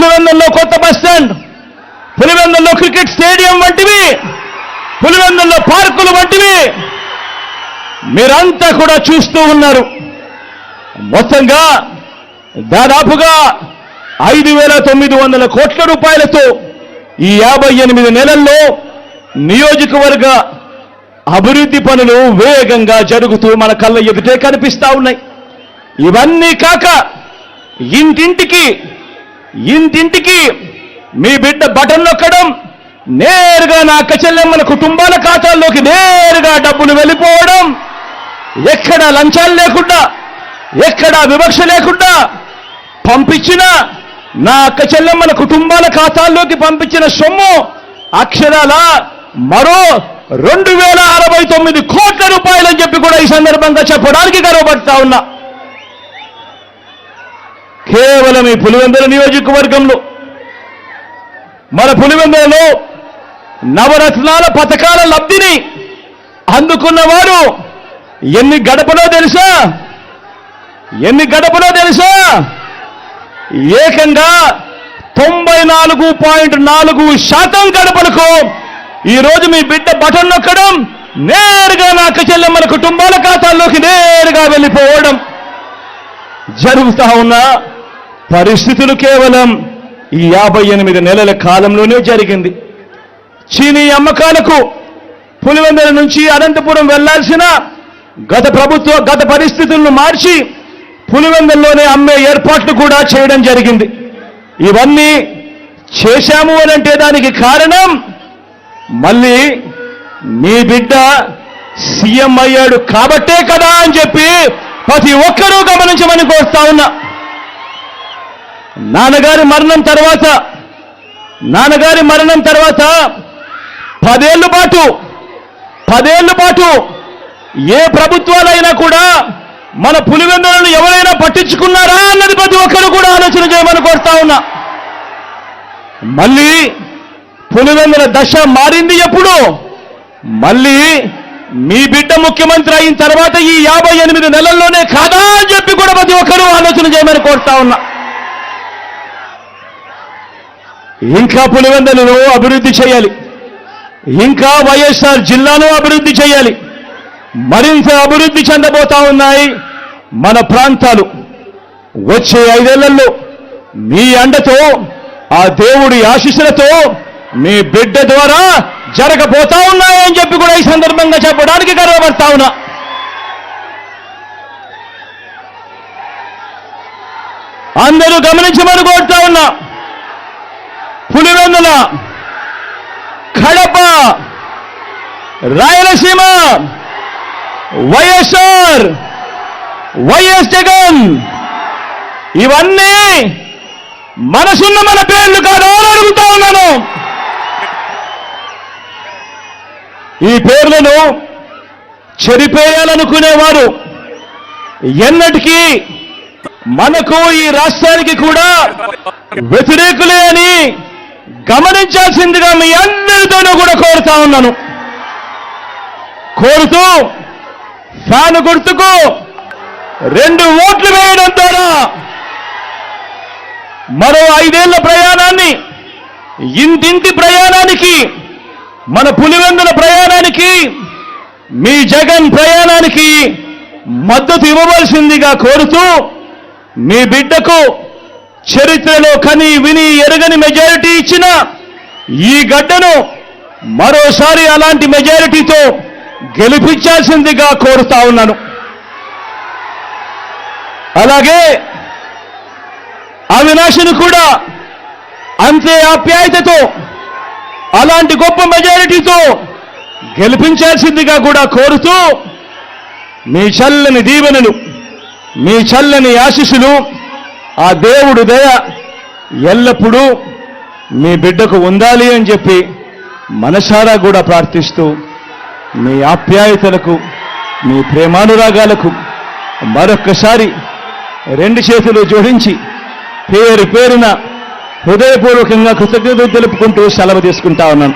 పులివెందుల్లో కొత్త bus stand, పులివెందుల్లో క్రికెట్ స్టేడియం వంటివి, పులివెందుల్లో పార్కులు వంటివి మీరంతా కూడా చూస్తూ ఉన్నారు. మొత్తంగా దాదాపుగా 5,900 కోట్ల రూపాయలతో ఈ 58 నెలల్లో నియోజకవర్గ అభివృద్ధి పనులు వేగంగా జరుగుతూ మన కళ్ళ ఎదుటే కనిపిస్తా ఉన్నాయి. ఇవన్నీ కాక ఇంటింటికి మీ బిడ్డ బటన్ నొక్కడం, నేరుగా నా అక్క చెల్లెమ్మల కుటుంబాల ఖాతాల్లోకి నేరుగా డబ్బులు వెళ్ళిపోవడం, ఎక్కడా లంచాలు లేకుండా, ఎక్కడా వివక్ష లేకుండా పంపించిన నా అక్క చెల్లెమ్మల కుటుంబాల ఖాతాల్లోకి పంపించిన సొమ్ము అక్షరాల మరో 2,069 కోట్ల రూపాయలని చెప్పి కూడా ఈ సందర్భంగా చెప్పడానికి గర్వపడతా ఉన్నా. కేవలం ఈ పులివెందుల నియోజకవర్గంలో, మన పులివెందులలో నవరత్నాల పథకాల లబ్ధిని అందుకున్నవారు ఎన్ని గడపలో తెలుసా? ఏకంగా 94.4% గడపలకు ఈరోజు మీ బిడ్డ బటన్ నొక్కడం, నేరుగా నా అక్క చెల్లెమ్మల కుటుంబాల ఖాతాల్లోకి నేరుగా వెళ్ళిపోవడం జరుగుతా ఉన్న పరిస్థితులు కేవలం ఈ 58 నెలల కాలంలోనే జరిగింది. చీనీ అమ్మకాలకు పులివెందుల నుంచి అనంతపురం వెళ్లాల్సిన గత పరిస్థితులను మార్చి పులివెందుల్లోనే అమ్మే ఏర్పాట్లు కూడా చేయడం జరిగింది. ఇవన్నీ చేశాము అనంటే దానికి కారణం మళ్ళీ మీ బిడ్డ సీఎం అయ్యాడు కాబట్టే కదా అని చెప్పి ప్రతి ఒక్కరూ గమనించమని కోరుతా ఉన్నా. నాన్నగారి మరణం తర్వాత 10 ఏళ్ల పాటు ఏ ప్రభుత్వాలైనా కూడా మన పులివెందులను ఎవరైనా పట్టించుకున్నారా అన్నది ప్రతి ఒక్కరు కూడా ఆలోచన చేయమని కోరుతా ఉన్నా. మళ్ళీ పులివెందుల దశ మారింది ఎప్పుడు? మళ్ళీ మీ బిడ్డ ముఖ్యమంత్రి అయిన తర్వాత ఈ 58 నెలల్లోనే కాదా అని చెప్పి కూడా ప్రతి ఒక్కరూ ఆలోచన చేయమని కోరుతా ఉన్నా. ఇంకా పులివెందులను అభివృద్ధి చేయాలి, ఇంకా వైఎస్ఆర్ జిల్లాను అభివృద్ధి చేయాలి. మరింత అభివృద్ధి చెందబోతా ఉన్నాయి మన ప్రాంతాలు. వచ్చే 5 ఏళ్లలో మీ అండతో, ఆ దేవుడి ఆశీస్సులతో మీ బిడ్డ ద్వారా జరగబోతా ఉన్నాయని చెప్పి కూడా ఈ సందర్భంగా చెప్పడానికి గర్వపడతా ఉన్నా. అందరూ గమనించమని కోరుతా ఉన్నా. పులివెందుల, కడప, రాయలసీమ, వైఎస్ఆర్, వైఎస్ జగన్ ఇవన్నీ మనసున్న మన పేర్లు కాదా అని అడుగుతా ఉన్నాను. ఈ పేర్లను చెరిపేయాలనుకునేవారు ఎన్నటికీ మనకు, ఈ రాష్ట్రానికి కూడా వ్యతిరేకులే అని గమనించాల్సిందిగా మీ అందరితోనూ కూడా కోరుతా ఉన్నాను. కోరుతూ ఫ్యాన్ గుర్తుకు 2 ఓట్లు వేయడం ద్వారా మరో 5 ఏళ్ల ప్రయాణాన్ని, ఇంటింటి ప్రయాణానికి, మన పులివెందుల ప్రయాణానికి, మీ జగన్ ప్రయాణానికి మద్దతు ఇవ్వవలసిందిగా కోరుతూ, మీ బిడ్డకు చరిత్రలో కని విని ఎరగని మెజారిటీ ఇచ్చిన ఈ గడ్డను మరోసారి అలాంటి మెజారిటీతో గెలిపించాల్సిందిగా కోరుతా ఉన్నాను. అలాగే అవినాష్ను కూడా అంతే ఆప్యాయతతో, అలాంటి గొప్ప మెజారిటీతో గెలిపించాల్సిందిగా కూడా కోరుతూ, మీ చల్లని దీవెనలు, మీ చల్లని ఆశీస్సులు, ఆ దేవుడు దయ ఎల్లప్పుడూ మీ బిడ్డకు ఉండాలి అని చెప్పి మనసారా కూడా ప్రార్థిస్తూ, మీ ఆప్యాయతలకు, మీ ప్రేమానురాగాలకు మరొక్కసారి 2 చేతులు జోడించి పేరున హృదయపూర్వకంగా కృతజ్ఞతలు తెలుపుకుంటూ సెలవు తీసుకుంటా ఉన్నాను.